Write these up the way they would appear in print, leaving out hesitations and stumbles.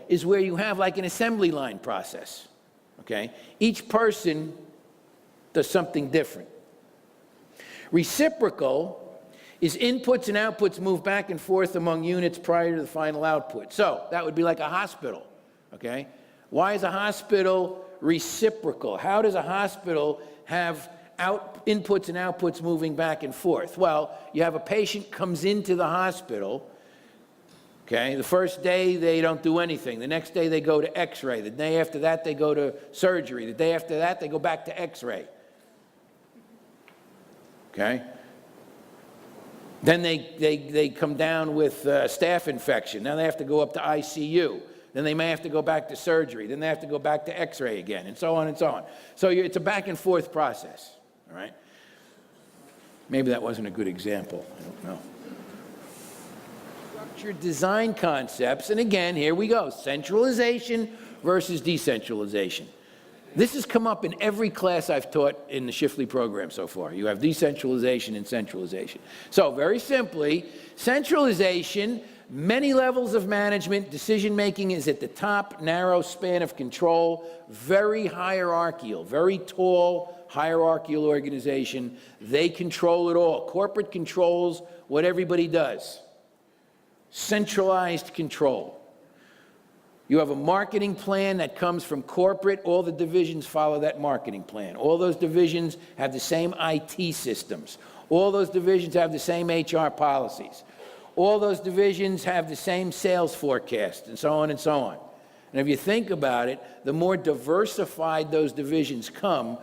is where you have like an assembly line process, okay? Each person does something different. Reciprocal is inputs and outputs move back and forth among units prior to the final output. So that would be like a hospital, okay? Why is a hospital reciprocal? How does a hospital have inputs and outputs moving back and forth? Well, you have a patient comes into the hospital, okay? The first day they don't do anything. The next day they go to x-ray. The day after that they go to surgery. The day after that they go back to x-ray, okay? Then they come down with staph infection. Now they have to go up to ICU. Then they may have to go back to surgery. Then they have to go back to x-ray again, and so on and so on. So it's a back and forth process, all right? Maybe that wasn't a good example, I don't know. Structured design concepts, and again, here we go, centralization versus decentralization. This has come up in every class I've taught in the Schiffley program so far. You have decentralization and centralization. So very simply, centralization, many levels of management, decision-making is at the top, narrow span of control, very hierarchical, very tall hierarchical organization. They control it all. Corporate controls what everybody does. Centralized control. You have a marketing plan that comes from corporate. All the divisions follow that marketing plan. All those divisions have the same IT systems. All those divisions have the same HR policies. All those divisions have the same sales forecast, and so on and so on. And if you think about it, the more diversified those divisions come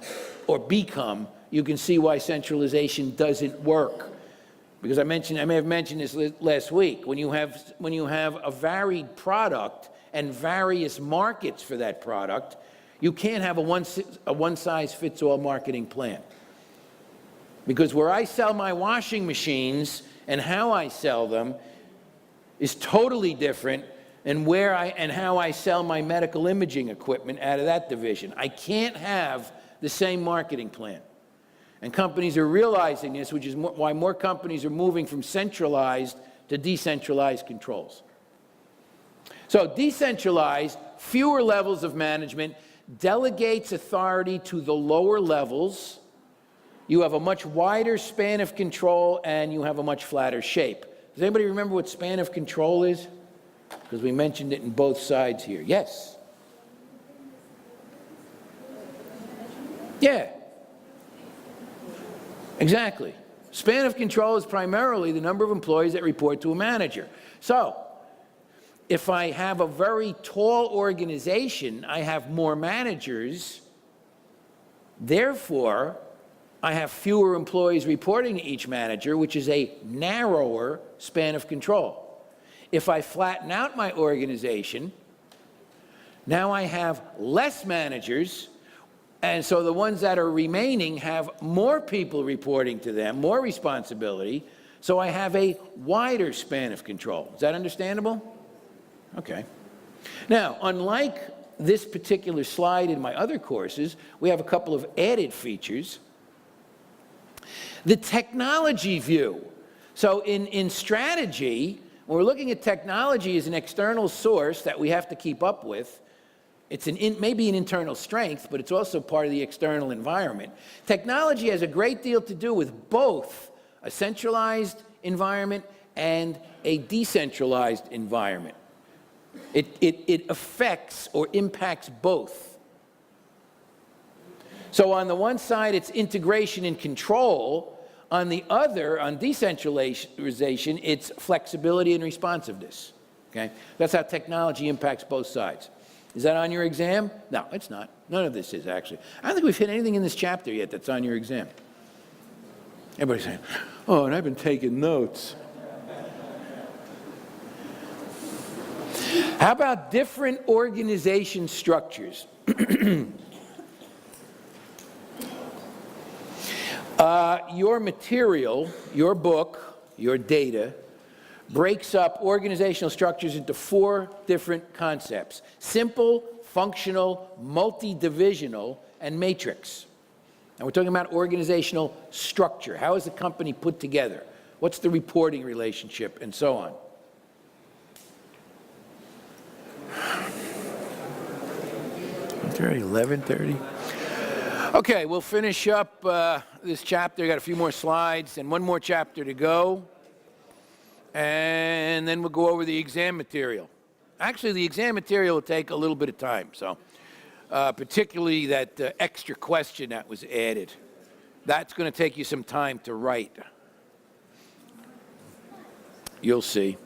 or become, you can see why centralization doesn't work. Because I may have mentioned this last week. When you have a varied product and various markets for that product, you can't have a one-size-fits-all marketing plan. Because where I sell my washing machines and how I sell them is totally different than how I sell my medical imaging equipment out of that division. I can't have the same marketing plan. And companies are realizing this, which is why more companies are moving from centralized to decentralized controls. So decentralized, fewer levels of management, delegates authority to the lower levels. You have a much wider span of control, and you have a much flatter shape. Does anybody remember what span of control is? Because we mentioned it in both sides here. Yes? Yeah. Exactly. Span of control is primarily the number of employees that report to a manager. So, if I have a very tall organization, I have more managers. Therefore, I have fewer employees reporting to each manager, which is a narrower span of control. If I flatten out my organization, now I have less managers, and so the ones that are remaining have more people reporting to them, more responsibility, so I have a wider span of control. Is that understandable? Okay. Now, unlike this particular slide in my other courses, we have a couple of added features. The technology view. So in strategy, when we're looking at technology as an external source that we have to keep up with, it's maybe an internal strength, but it's also part of the external environment. Technology has a great deal to do with both a centralized environment and a decentralized environment. It affects or impacts both. So on the one side, it's integration and control. On the other, on decentralization, it's flexibility and responsiveness. Okay? That's how technology impacts both sides. Is that on your exam? No, it's not. None of this is, actually. I don't think we've hit anything in this chapter yet that's on your exam. Everybody's saying, oh, and I've been taking notes. How about different organization structures? Your material, your book, your data, breaks up organizational structures into 4 different concepts: simple, functional, multi-divisional, and matrix. And we're talking about organizational structure. How is the company put together? What's the reporting relationship, and so on. 10:30, 11:30. Okay, we'll finish up this chapter. Got a few more slides and one more chapter to go. And then we'll go over the exam material. Actually, the exam material will take a little bit of time, so particularly that extra question that was added. That's going to take you some time to write. You'll see.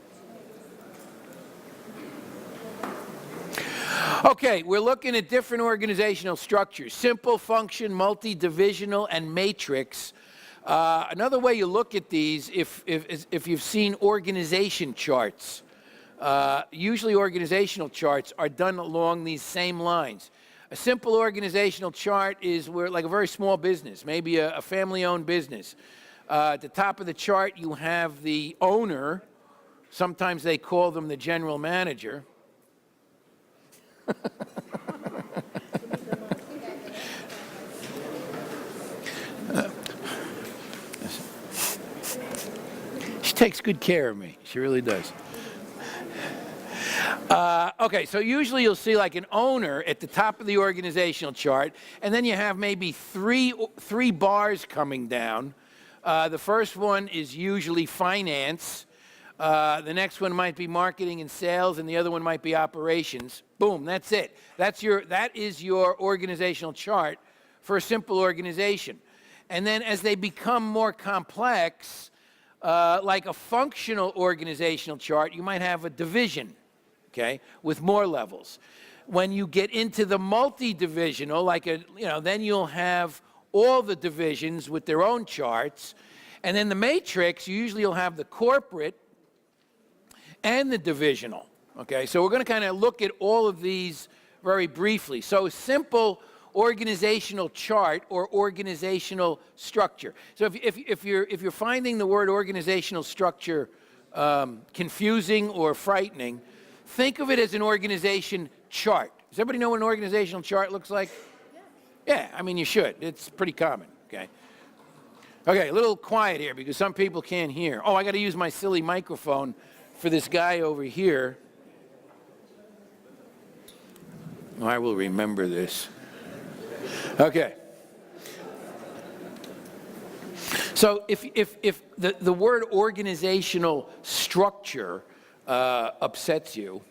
Okay, we're looking at different organizational structures: simple, function, multi-divisional, and matrix. Another way you look at these, if you've seen organization charts, usually organizational charts are done along these same lines. A simple organizational chart is where, like a very small business, maybe a family-owned business. At the top of the chart, you have the owner. Sometimes they call them the general manager. She takes good care of me. She really does. Okay, so usually you'll see like an owner at the top of the organizational chart, and then you have maybe three bars coming down. The first one is usually finance. The next one might be marketing and sales, and the other one might be operations. Boom, that's it. That is your organizational chart for a simple organization. And then as they become more complex, like a functional organizational chart, you might have a division, okay, with more levels. When you get into the multi-divisional, then you'll have all the divisions with their own charts. And then the matrix, usually you'll have the corporate and the divisional, okay? So we're going to kind of look at all of these very briefly. So simple organizational chart or organizational structure. So if you're finding the word organizational structure confusing or frightening, think of it as an organization chart. Does everybody know what an organizational chart looks like? Yeah, I mean, you should. It's pretty common, okay? Okay, a little quiet here because some people can't hear. Oh, I got to use my silly microphone for this guy over here. Oh, I will remember this. Okay. So if the word organizational structure upsets you,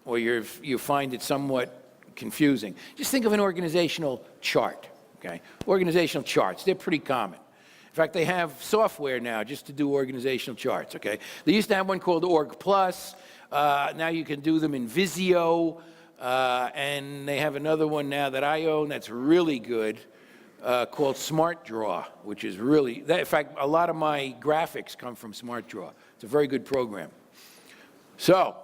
or you find it somewhat confusing, just think of an organizational chart, okay? Organizational charts, they're pretty common. In fact, they have software now just to do organizational charts, okay? They used to have one called Org Plus. Now you can do them in Visio. And they have another one now that I own that's really good called SmartDraw, which is really, in fact, a lot of my graphics come from SmartDraw. It's a very good program. So,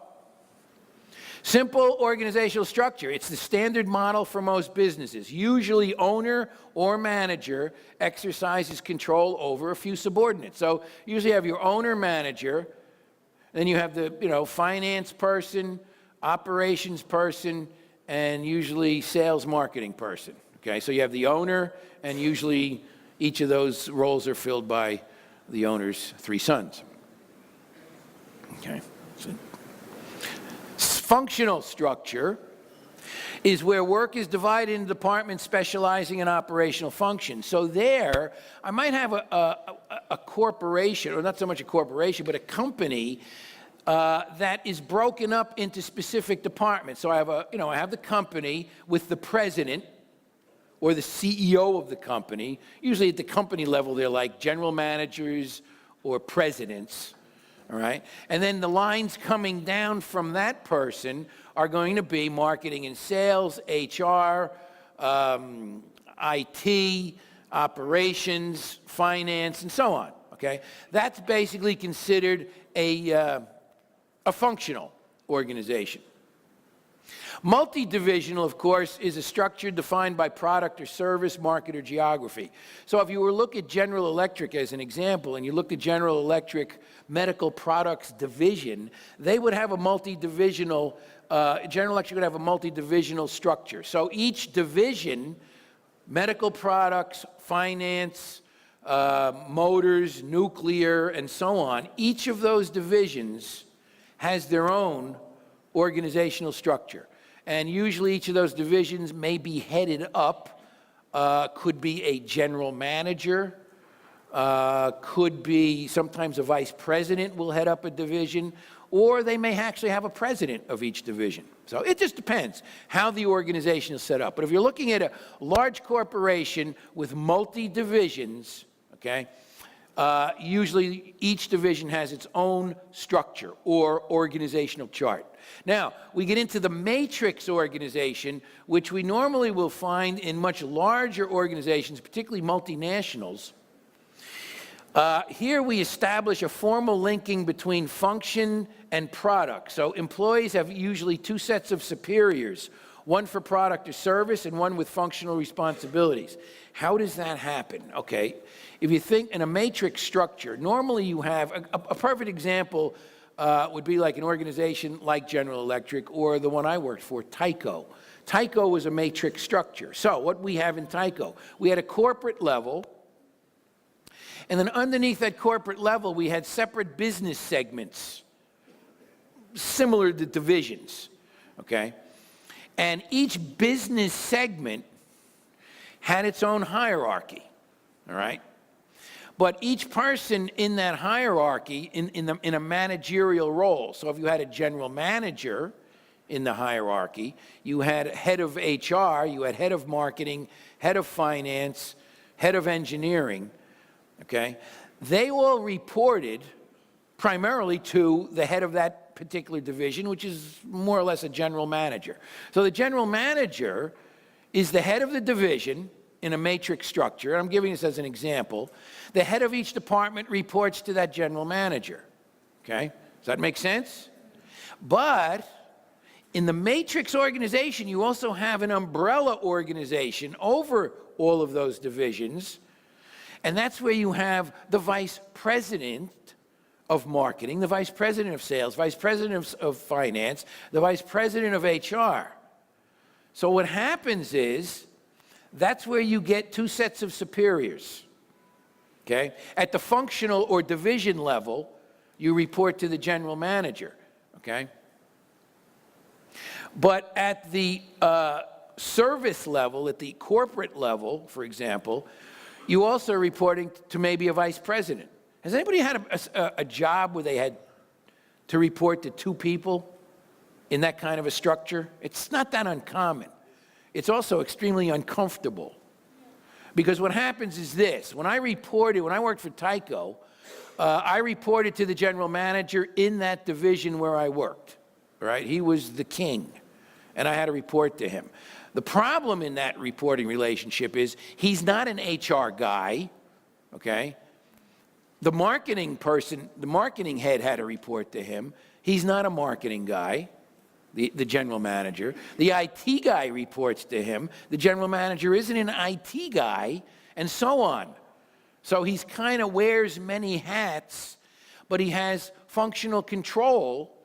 simple organizational structure. It's the standard model for most businesses. Usually owner or manager exercises control over a few subordinates. So usually you have your owner manager, then you have the finance person, operations person, and usually sales marketing person. Okay, so you have the owner, and usually each of those roles are filled by the owner's three sons. Okay. So functional structure is where work is divided into departments specializing in operational functions. So there, I might have a corporation, or not so much a corporation, but a company that is broken up into specific departments. So I have the company with the president or the CEO of the company. Usually at the company level, they're like general managers or presidents. All right? And then the lines coming down from that person are going to be marketing and sales, HR, IT, operations, finance, and so on. Okay? That's basically considered a functional organization. Multi-divisional, of course, is a structure defined by product or service, market, or geography. So if you were to look at General Electric as an example, and you looked at General Electric Medical Products Division, they would have a multi-divisional, General Electric would have a multi-divisional structure. So each division, medical products, finance, motors, nuclear, and so on, each of those divisions has their own organizational structure. And usually each of those divisions may be headed up, could be a general manager, could be sometimes a vice president will head up a division, or they may actually have a president of each division. So it just depends how the organization is set up. But if you're looking at a large corporation with multi-divisions, okay, usually each division has its own structure or organizational chart. Now, we get into the matrix organization, which we normally will find in much larger organizations, particularly multinationals. Here we establish a formal linking between function and product. So employees have usually two sets of superiors, one for product or service and one with functional responsibilities. How does that happen? Okay, if you think in a matrix structure, normally you have, a perfect example would be like an organization like General Electric or the one I worked for, Tyco. Tyco was a matrix structure. So what we have in Tyco, we had a corporate level, and then underneath that corporate level, we had separate business segments, similar to divisions, okay? And each business segment had its own hierarchy, all right? But each person in that hierarchy, in a managerial role, so if you had a general manager in the hierarchy, you had head of HR, you had head of marketing, head of finance, head of engineering, okay? They all reported primarily to the head of that particular division, which is more or less a general manager. So the general manager is the head of the division in a matrix structure. I'm giving this as an example. The head of each department reports to that general manager, okay? Does that make sense? But in the matrix organization, you also have an umbrella organization over all of those divisions. And that's where you have the vice president of marketing, the vice president of sales, vice president of finance, the vice president of HR. So what happens is, that's where you get two sets of superiors, okay? At the functional or division level, you report to the general manager, okay? But at the service level, at the corporate level, for example, you also are reporting to maybe a vice president. Has anybody had a job where they had to report to two people in that kind of a structure? It's not that uncommon. It's also extremely uncomfortable. Because what happens is this. When I worked for Tyco, I reported to the general manager in that division where I worked, right? He was the king, and I had to report to him. The problem in that reporting relationship is he's not an HR guy, okay? The marketing person, the marketing head had to report to him. He's not a marketing guy, the general manager. The IT guy reports to him. The general manager isn't an IT guy, and so on. So he's kind of wears many hats, but he has functional control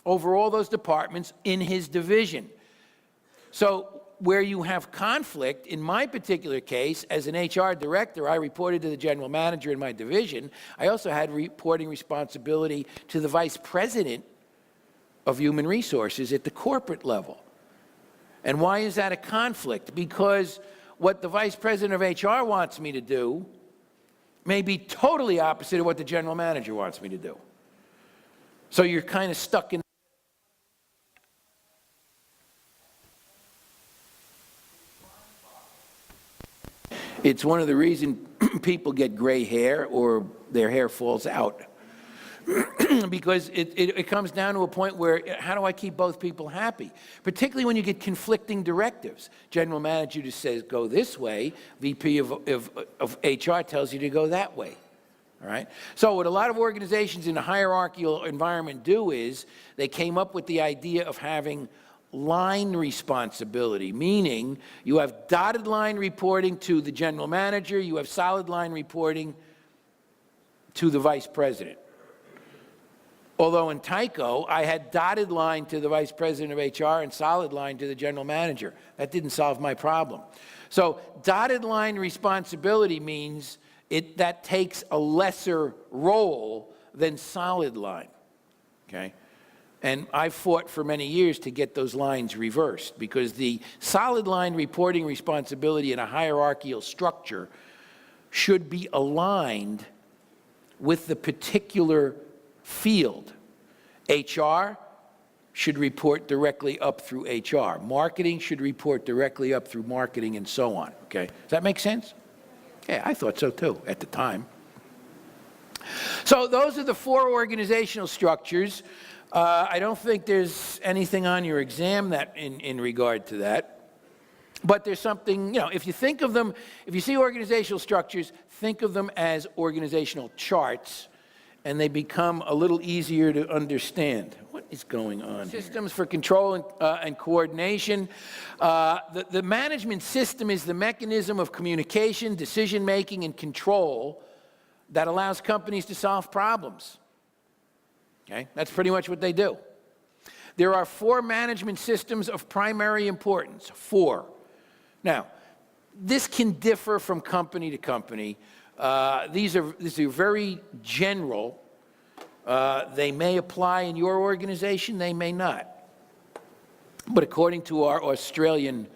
over all those departments in his division. So where you have conflict, in my particular case, as an HR director, I reported to the general manager in my division. I also had reporting responsibility to the vice president of human resources at the corporate level. And why is that a conflict? Because what the vice president of HR wants me to do may be totally opposite of what the general manager wants me to do. So you're kind of stuck in. It's one of the reasons people get gray hair or their hair falls out. Because it comes down to a point where, how do I keep both people happy? Particularly when you get conflicting directives. General manager just says, go this way. VP of HR tells you to go that way. All right? So what a lot of organizations in a hierarchical environment do is they came up with the idea of having line responsibility, meaning you have dotted line reporting to the general manager, you have solid line reporting to the vice president. Although in Tyco, I had dotted line to the vice president of HR and solid line to the general manager. That didn't solve my problem. So dotted line responsibility means that takes a lesser role than solid line, okay? And I fought for many years to get those lines reversed, because the solid line reporting responsibility in a hierarchical structure should be aligned with the particular field. HR should report directly up through HR. Marketing should report directly up through marketing, and so on. Okay? Does that make sense? Yeah, I thought so too at the time. So those are the 4 organizational structures. I don't think there's anything on your exam that in regard to that. But there's something, if you think of them, if you see organizational structures, think of them as organizational charts, and they become a little easier to understand. What is going on here? Systems for control and coordination. The management system is the mechanism of communication, decision-making, and control that allows companies to solve problems. Okay? That's pretty much what they do. There are 4 management systems of primary importance. 4. Now, this can differ from company to company. These are very general. They may apply in your organization, they may not. But according to our Australian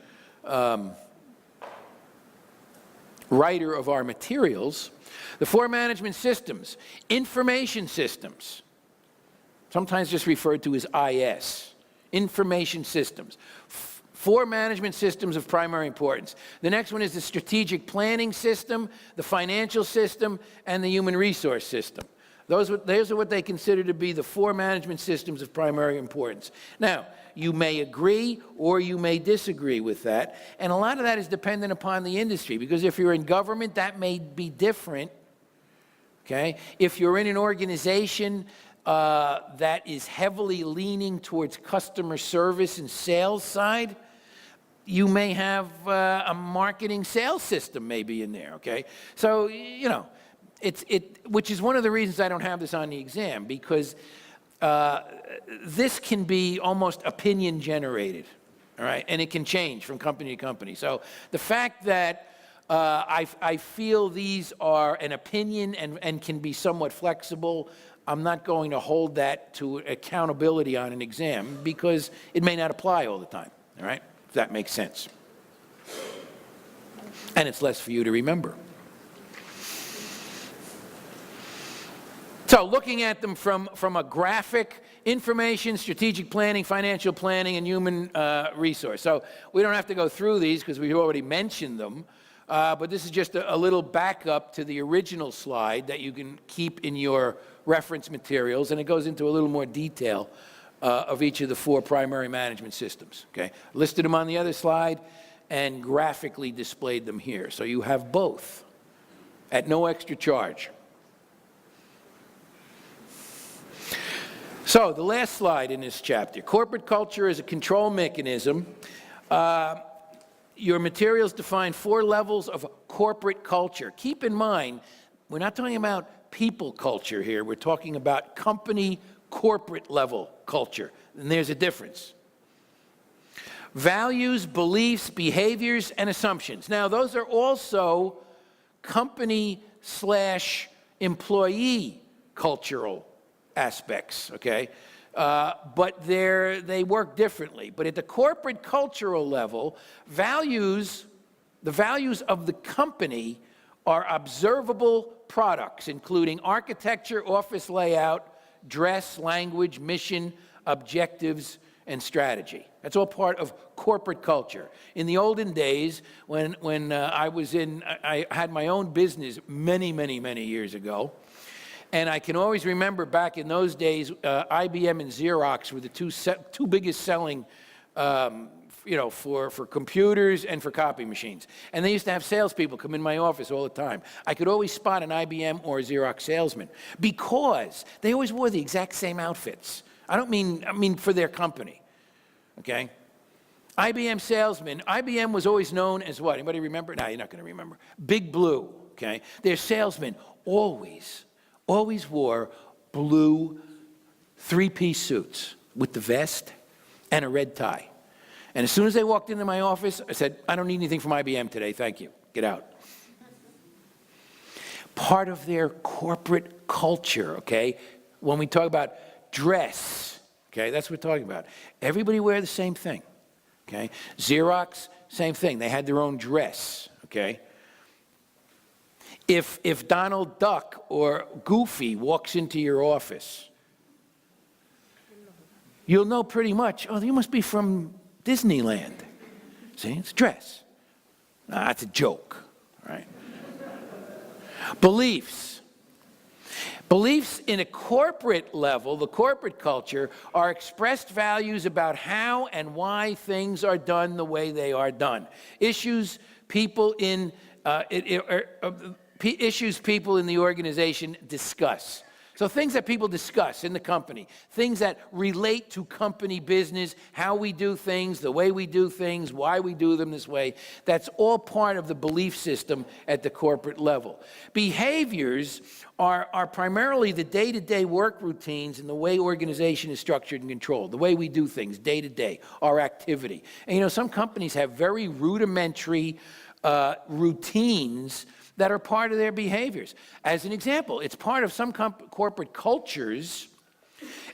writer of our materials, the 4 management systems: information systems, sometimes just referred to as IS, information systems. 4 management systems of primary importance. The next one is the strategic planning system, the financial system, and the human resource system. Those are what they consider to be the 4 management systems of primary importance. Now, you may agree or you may disagree with that, and a lot of that is dependent upon the industry, because if you're in government, that may be different. Okay? If you're in an organization that is heavily leaning towards customer service and sales side, you may have a marketing sales system maybe in there, okay? So, which is one of the reasons I don't have this on the exam, because this can be almost opinion generated, all right? And it can change from company to company. So the fact that I feel these are an opinion and can be somewhat flexible, I'm not going to hold that to accountability on an exam, because it may not apply all the time, all right? If that makes sense. And it's less for you to remember. So looking at them from a graphic: information, strategic planning, financial planning, and human resource. So we don't have to go through these because we've already mentioned them. But this is just a little backup to the original slide that you can keep in your reference materials, and it goes into a little more detail of each of the 4 primary management systems. Okay? Listed them on the other slide and graphically displayed them here. So you have both at no extra charge. So the last slide in this chapter: corporate culture is a control mechanism. Your materials define 4 levels of corporate culture. Keep in mind, we're not talking about people culture here. We're talking about company corporate level culture, and there's a difference. Values, beliefs, behaviors, and assumptions. Now, those are also company/employee cultural aspects, okay? But they work differently. But at the corporate cultural level, the values of the company are observable products, including architecture, office layout, dress, language, mission, objectives, and strategy. That's all part of corporate culture. In the olden days, when I had my own business many, many, many years ago, and I can always remember back in those days, IBM and Xerox were the two biggest selling, for computers and for copy machines. And they used to have salespeople come in my office all the time. I could always spot an IBM or a Xerox salesman because they always wore the exact same outfits. I mean for their company, okay? IBM salesman, IBM was always known as what? Anybody remember? No, you're not going to remember. Big Blue, okay? Their salesmen always wore blue 3-piece suits with the vest and a red tie. And as soon as they walked into my office, I said, I don't need anything from IBM today, thank you. Get out. Part of their corporate culture, okay? When we talk about dress, Okay, that's what we're talking about. Everybody wear the same thing. Okay, Xerox, same thing. They had their own dress. Okay. If Donald Duck or Goofy walks into your office, you'll know pretty much, oh, you must be from Disneyland. See, it's a dress. That's a joke, right? Beliefs. Beliefs in a corporate level, the corporate culture, are expressed values about how and why things are done the way they are done. Issues people in the organization discuss. So things that people discuss in the company, things that relate to company business, how we do things, the way we do things, why we do them this way, that's all part of the belief system at the corporate level. Behaviors are primarily the day-to-day work routines and the way organization is structured and controlled, the way we do things day to day, our activity. And some companies have very rudimentary routines that are part of their behaviors. As an example, it's part of some corporate cultures.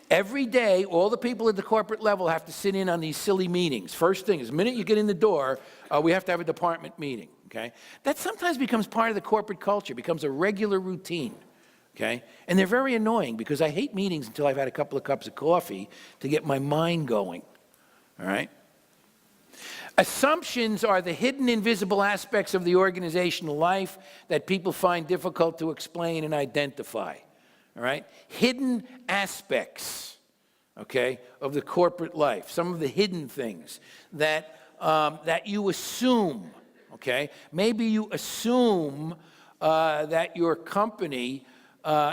Every day, all the people at the corporate level have to sit in on these silly meetings. First thing is, the minute you get in the door, we have to have a department meeting, okay? That sometimes becomes part of the corporate culture, becomes a regular routine, okay? And they're very annoying because I hate meetings until I've had a couple of cups of coffee to get my mind going, all right? Assumptions are the hidden, invisible aspects of the organizational life that people find difficult to explain and identify, all right? Hidden aspects, okay, of the corporate life, some of the hidden things that you assume, okay? Maybe you assume that your company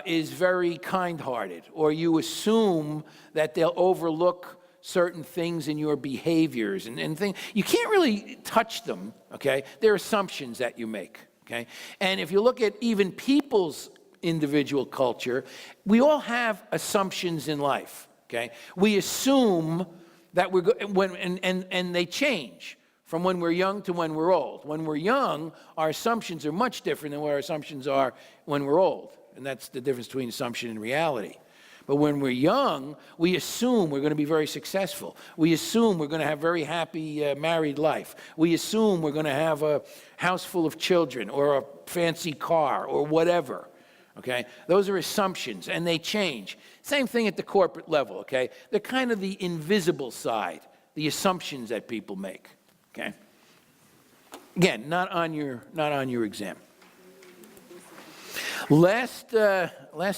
is very kind-hearted, or you assume that they'll overlook certain things in your behaviors and things. You can't really touch them, okay? They're assumptions that you make, okay? And if you look at even people's individual culture, we all have assumptions in life, okay? We assume that and they change from when we're young to when we're old. When we're young, our assumptions are much different than what our assumptions are when we're old. And that's the difference between assumption and reality. But when we're young, we assume we're going to be very successful. We assume we're going to have very happy married life. We assume we're going to have a house full of children or a fancy car or whatever, okay? Those are assumptions, and they change. Same thing at the corporate level, okay? They're kind of the invisible side, the assumptions that people make, okay? Again, not on your exam. Last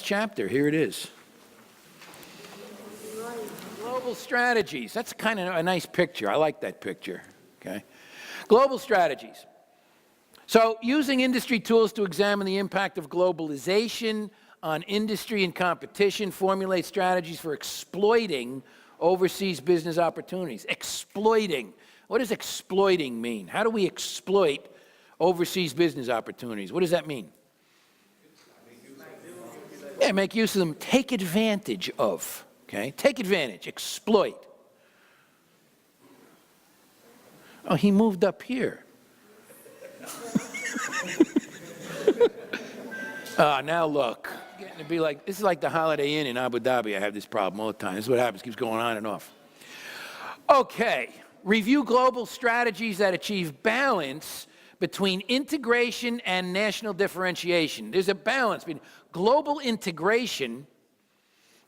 chapter, here it is. Global strategies. That's kind of a nice picture. I like that picture, okay? Global strategies. So using industry tools to examine the impact of globalization on industry and competition, formulate strategies for exploiting overseas business opportunities. Exploiting. What does exploiting mean? How do we exploit overseas business opportunities? What does that mean? Yeah, make use of them. Take advantage of. Okay, take advantage, exploit. Oh, he moved up here. Now look, getting to be like, this is like the Holiday Inn in Abu Dhabi. I have this problem all the time. This is what happens, keeps going on and off. Okay, review global strategies that achieve balance between integration and national differentiation. There's a balance between global integration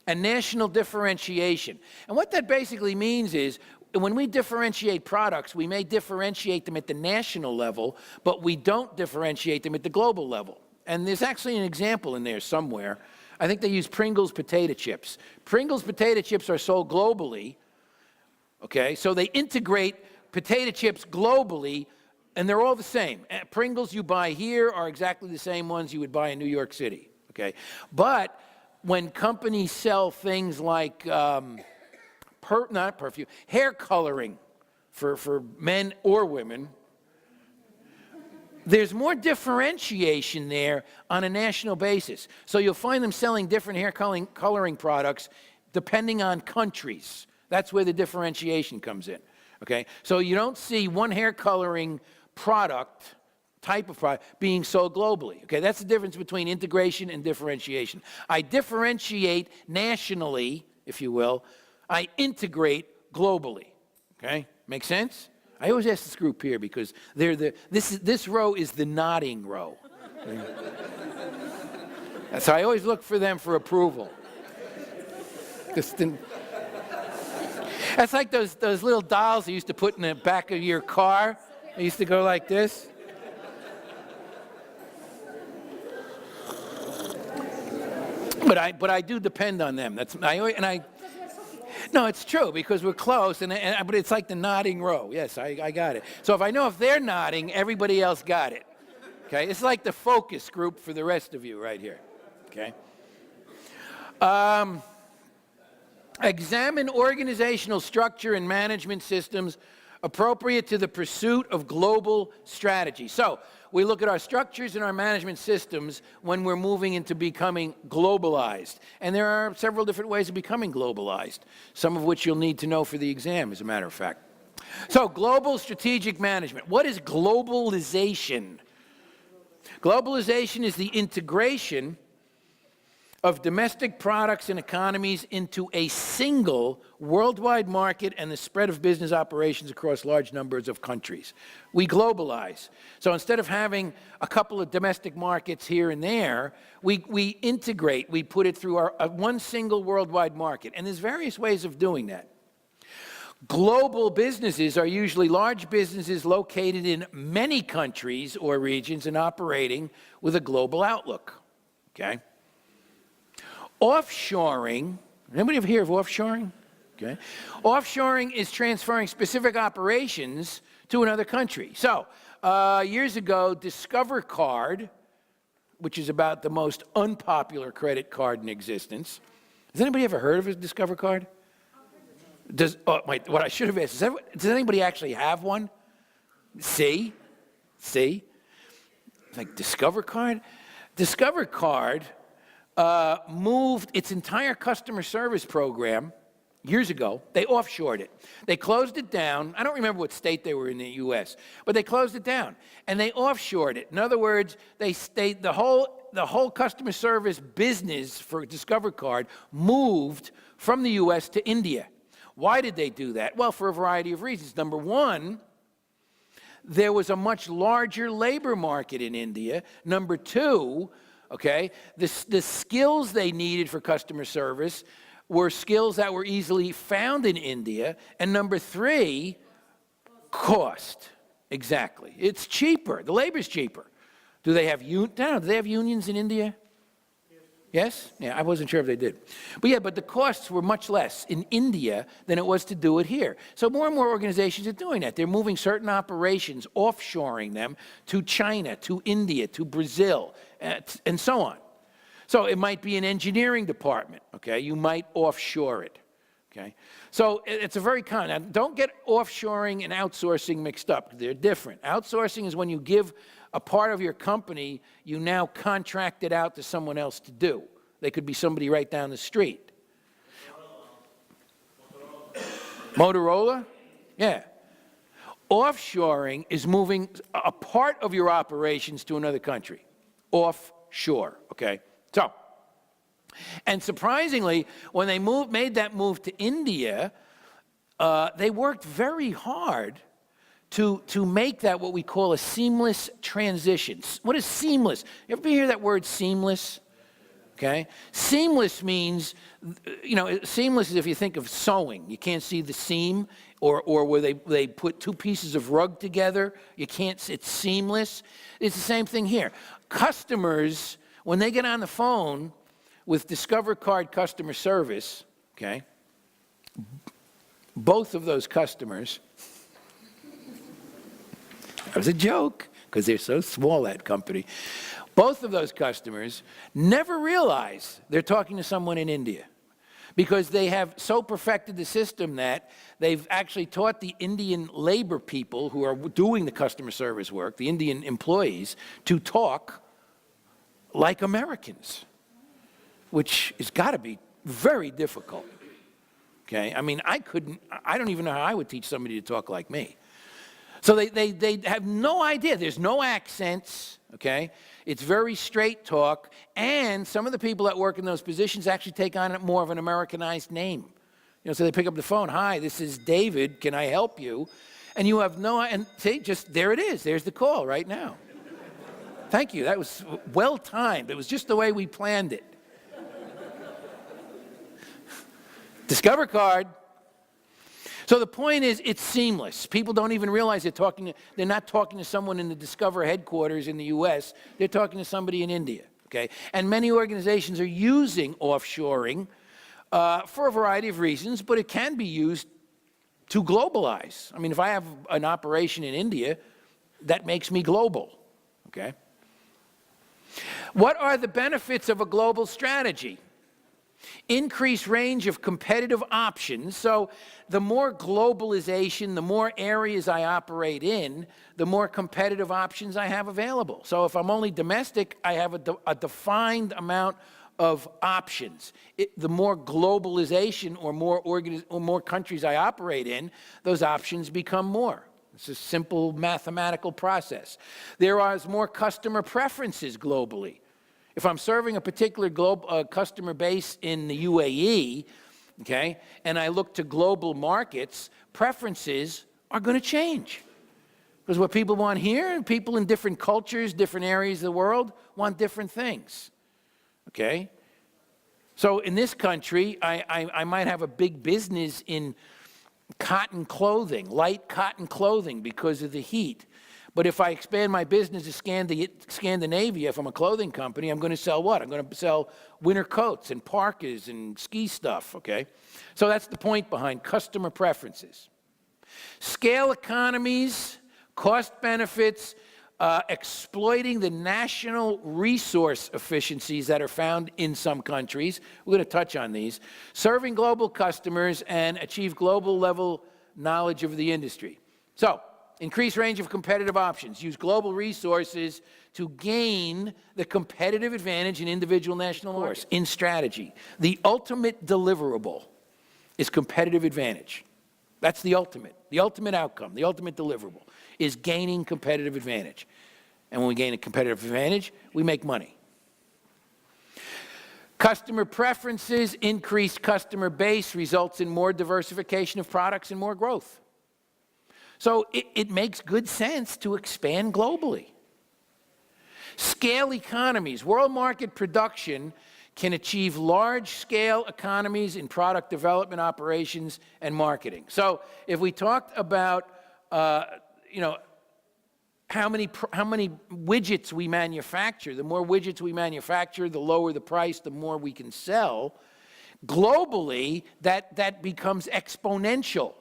and national differentiation. And what that basically means is when we differentiate products, we may differentiate them at the national level, but we don't differentiate them at the global level. And there's actually an example in there somewhere. I think they use Pringles potato chips. Pringles potato chips are sold globally, okay? So they integrate potato chips globally, and they're all the same. Pringles you buy here are exactly the same ones you would buy in New York City, okay? But when companies sell things like not perfume, hair coloring for men or women, there's more differentiation there on a national basis. So you'll find them selling different hair coloring products depending on countries. That's where the differentiation comes in, okay? So you don't see one hair coloring type of product being sold globally. Okay, that's the difference between integration and differentiation. I differentiate nationally, if you will. I integrate globally. Okay? Make sense? I always ask this group here because this row is the nodding row. Okay? So I always look for them for approval. That's like those little dolls you used to put in the back of your car. They used to go like this. But I do depend on them. No, it's true because we're close, but it's like the nodding row. Yes, I got it. So if I know if they're nodding, everybody else got it. Okay, it's like the focus group for the rest of you right here. Okay. Examine organizational structure and management systems appropriate to the pursuit of global strategy. So we look at our structures and our management systems when we're moving into becoming globalized. And there are several different ways of becoming globalized, some of which you'll need to know for the exam, as a matter of fact. So global strategic management. What is globalization? Globalization is the integration of domestic products and economies into a single worldwide market and the spread of business operations across large numbers of countries. We globalize. So instead of having a couple of domestic markets here and there, we integrate, we put it through one single worldwide market. And there's various ways of doing that. Global businesses are usually large businesses located in many countries or regions and operating with a global outlook. Okay? Offshoring, anybody ever hear of offshoring? Okay. Offshoring is transferring specific operations to another country. So, years ago, Discover Card, which is about the most unpopular credit card in existence. Has anybody ever heard of a Discover Card? What I should have asked is, does anybody actually have one? See? It's like Discover Card? Discover Card moved its entire customer service program years ago. They offshored it. They closed it down. I don't remember what state they were in the U.S., but they closed it down, and they offshored it. In other words, the whole customer service business for Discover Card moved from the U.S. to India. Why did they do that? Well, for a variety of reasons. Number one, there was a much larger labor market in India. Number two, okay, the skills they needed for customer service were skills that were easily found in India. And number three, cost. Exactly. It's cheaper. The labor's cheaper. Do they have unions in India? Yes? Yeah, I wasn't sure if they did. But the costs were much less in India than it was to do it here. So more and more organizations are doing that. They're moving certain operations, offshoring them to China, to India, to Brazil, and so on. So it might be an engineering department, okay? You might offshore it, okay? So it's a very common. Now, don't get offshoring and outsourcing mixed up. They're different. Outsourcing is when you give a part of your company, you now contract it out to someone else to do. They could be somebody right down the street. Motorola? Yeah. Offshoring is moving a part of your operations to another country. Offshore, okay? So, and surprisingly, when they made that move to India, they worked very hard to make that what we call a seamless transition. What is seamless? You ever hear that word seamless? Okay? Seamless means, seamless is if you think of sewing. You can't see the seam, or where they put two pieces of rug together. You can't, it's seamless. It's the same thing here. Customers, when they get on the phone with Discover Card customer service, okay, both of those customers, that was a joke, because they're so small, that company. Both of those customers never realize they're talking to someone in India, because they have so perfected the system that they've actually taught the Indian labor people who are doing the customer service work, the Indian employees, to talk like Americans, which has got to be very difficult. Okay? I mean, I don't even know how I would teach somebody to talk like me. So they have no idea. There's no accents, okay? It's very straight talk, and some of the people that work in those positions actually take on more of an Americanized name. So they pick up the phone. Hi, this is David. Can I help you? And you have and see, just there it is. There's the call right now. Thank you. That was well timed. It was just the way we planned it. Discover card. So the point is, it's seamless. People don't even realize they're not talking to someone in the Discover headquarters in the U.S. They're talking to somebody in India, okay? And many organizations are using offshoring for a variety of reasons, but it can be used to globalize. I mean, if I have an operation in India, that makes me global, okay? What are the benefits of a global strategy? Increased range of competitive options. So the more globalization, the more areas I operate in, the more competitive options I have available. So if I'm only domestic, I have a defined amount of options. The more globalization or more countries I operate in, those options become more. It's a simple mathematical process. There are more customer preferences globally. If I'm serving a particular customer base in the UAE, okay, and I look to global markets, preferences are going to change. Because what people want here, people in different cultures, different areas of the world, want different things, okay? So in this country, I might have a big business in cotton clothing, light cotton clothing because of the heat. But if I expand my business to Scandinavia, if I'm a clothing company, I'm going to sell what? I'm going to sell winter coats and parkas and ski stuff, okay? So that's the point behind customer preferences. Scale economies, cost benefits, exploiting the national resource efficiencies that are found in some countries. We're going to touch on these. Serving global customers and achieve global level knowledge of the industry. So, increase range of competitive options. Use global resources to gain the competitive advantage in individual national markets. In strategy, the ultimate deliverable is competitive advantage. That's the ultimate outcome, the ultimate deliverable is gaining competitive advantage. And when we gain a competitive advantage, we make money. Customer preferences, increased customer base results in more diversification of products and more growth. So it makes good sense to expand globally. Scale economies. World market production can achieve large-scale economies in product development, operations, and marketing. So if we talked about, how many widgets we manufacture, the more widgets we manufacture, the lower the price, the more we can sell. Globally, that becomes exponential.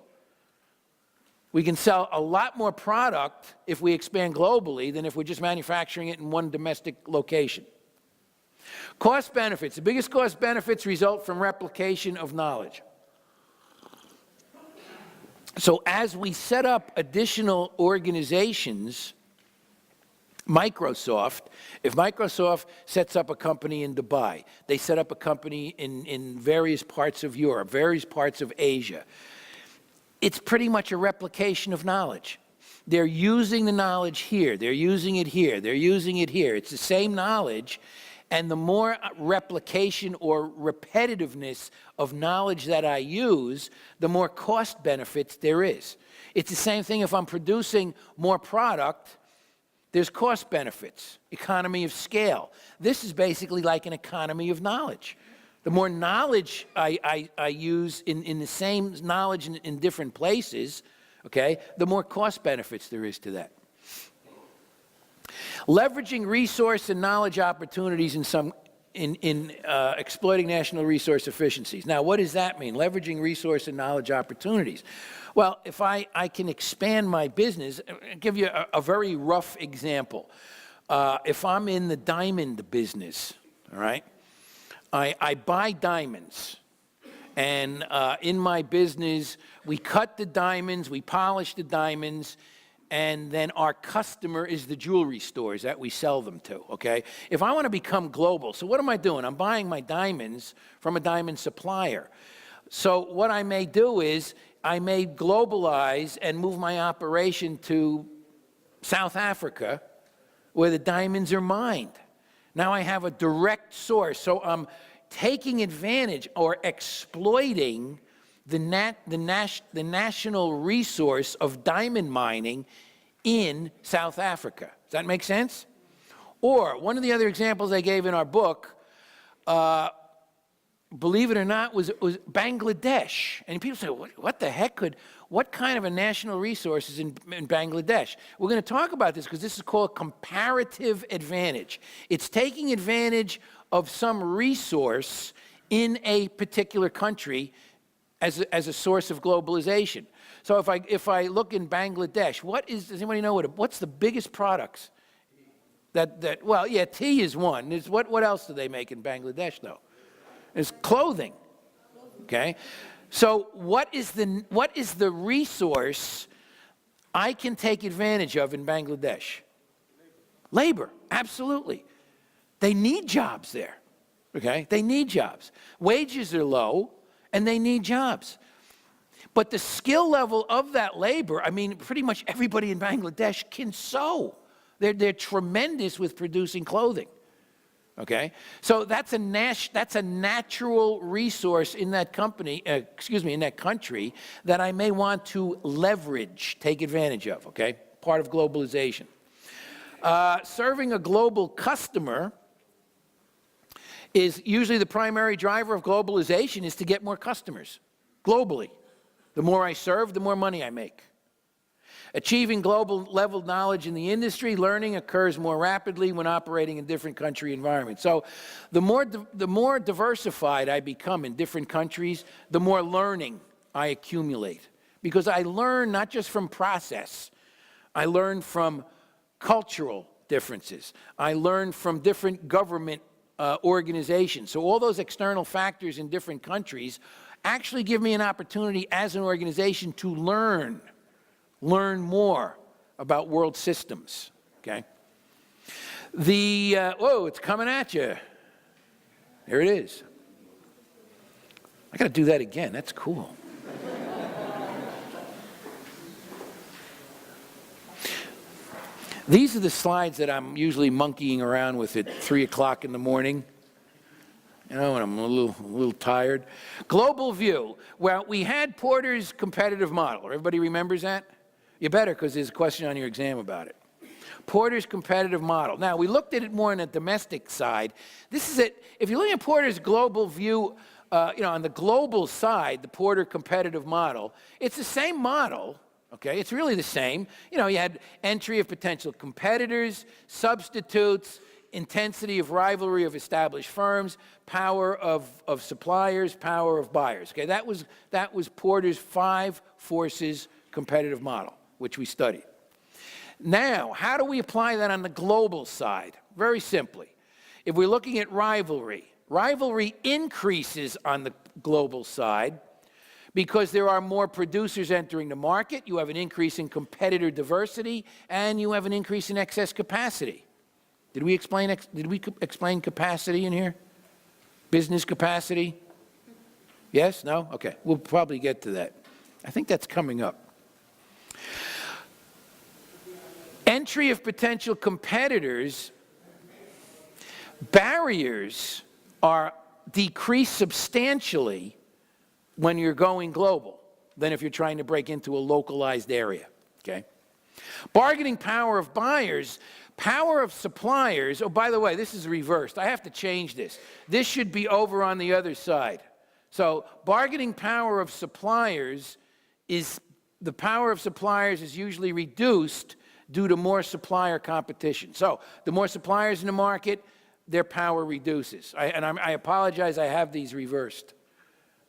We can sell a lot more product if we expand globally than if we're just manufacturing it in one domestic location. Cost benefits. The biggest cost benefits result from replication of knowledge. So as we set up additional organizations, Microsoft, if Microsoft sets up a company in Dubai, they set up a company in various parts of Europe, various parts of Asia, it's pretty much a replication of knowledge. They're using the knowledge here, they're using it here, they're using it here. It's the same knowledge, and the more replication or repetitiveness of knowledge that I use, the more cost benefits there is. It's the same thing if I'm producing more product, there's cost benefits, economy of scale. This is basically like an economy of knowledge. The more knowledge I use in the same knowledge in different places, okay, the more cost benefits there is to that. Leveraging resource and knowledge opportunities in exploiting national resource efficiencies. Now, what does that mean? Leveraging resource and knowledge opportunities. Well, if I can expand my business, I'll give you a very rough example. If I'm in the diamond business, all right, I buy diamonds, and in my business, we cut the diamonds, we polish the diamonds, and then our customer is the jewelry stores that we sell them to, okay? If I want to become global, so what am I doing? I'm buying my diamonds from a diamond supplier. So what I may do is I may globalize and move my operation to South Africa, where the diamonds are mined. Now I have a direct source, so I'm taking advantage or exploiting the national resource of diamond mining in South Africa. Does that make sense? Or one of the other examples I gave in our book, believe it or not, was Bangladesh. And people say, what the heck what kind of a national resource is in Bangladesh? We're going to talk about this because this is called comparative advantage. It's taking advantage of some resource in a particular country as a source of globalization. So if I look in Bangladesh, does anybody know what's the biggest products? Well, yeah, tea is one. What else do they make in Bangladesh, though? It's clothing, okay? So what is the resource I can take advantage of in Bangladesh? Labor, absolutely. They need jobs there, okay? They need jobs. Wages are low, and they need jobs. But the skill level of that labor, I mean, pretty much everybody in Bangladesh can sew. They're tremendous with producing clothing. Okay, so that's a natural resource in that in that country that I may want to leverage, take advantage of. Okay, part of globalization. Serving a global customer is usually the primary driver of globalization is to get more customers globally. The more I serve, the more money I make. Achieving global level knowledge in the industry, learning occurs more rapidly when operating in different country environments. So the more diversified I become in different countries, the more learning I accumulate. Because I learn not just from process, I learn from cultural differences. I learn from different government organizations. So all those external factors in different countries actually give me an opportunity as an organization to learn more about world systems, okay? It's coming at you. There it is. I got to do that again. That's cool. These are the slides that I'm usually monkeying around with at 3 o'clock in the morning. You know, when I'm a little tired. Global view. Well, we had Porter's competitive model. Everybody remembers that? You better, because there's a question on your exam about it. Porter's competitive model. Now, we looked at it more on the domestic side. This is it. If you're looking at Porter's global view, on the global side, the Porter competitive model, it's the same model, okay? It's really the same. You had entry of potential competitors, substitutes, intensity of rivalry of established firms, power of suppliers, power of buyers, okay? That was Porter's 5 forces competitive model, which we studied. Now, how do we apply that on the global side? Very simply. If we're looking at rivalry increases on the global side because there are more producers entering the market, you have an increase in competitor diversity, and you have an increase in excess capacity. Did we explain capacity in here? Business capacity? Yes? No? Okay. We'll probably get to that. I think that's coming up. Entry of potential competitors, barriers are decreased substantially when you're going global than if you're trying to break into a localized area, okay? Bargaining power of buyers, power of suppliers. Oh, by the way, this is reversed. I have to change this. This should be over on the other side. So bargaining power of suppliers is, the power of suppliers is usually reduced due to more supplier competition. So the more suppliers in the market, their power reduces. I apologize, I have these reversed.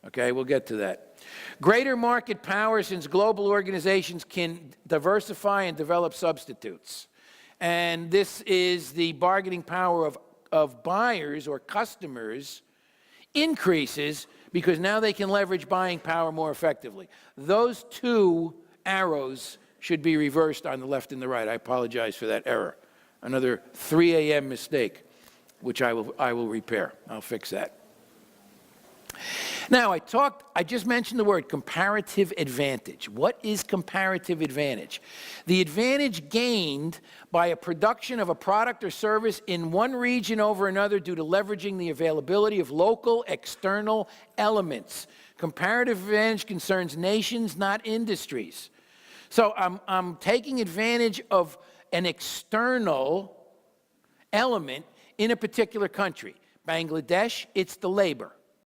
Okay, we'll get to that. Greater market power, since global organizations can diversify and develop substitutes. And this is the bargaining power of buyers or customers increases because now they can leverage buying power more effectively. Those 2 arrows should be reversed on the left and the right. I apologize for that error. Another 3 a.m. mistake, which I will repair. I'll fix that. Now, I just mentioned the word comparative advantage. What is comparative advantage? The advantage gained by a production of a product or service in one region over another due to leveraging the availability of local external elements. Comparative advantage concerns nations, not industries. So I'm taking advantage of an external element in a particular country. Bangladesh, it's the labor.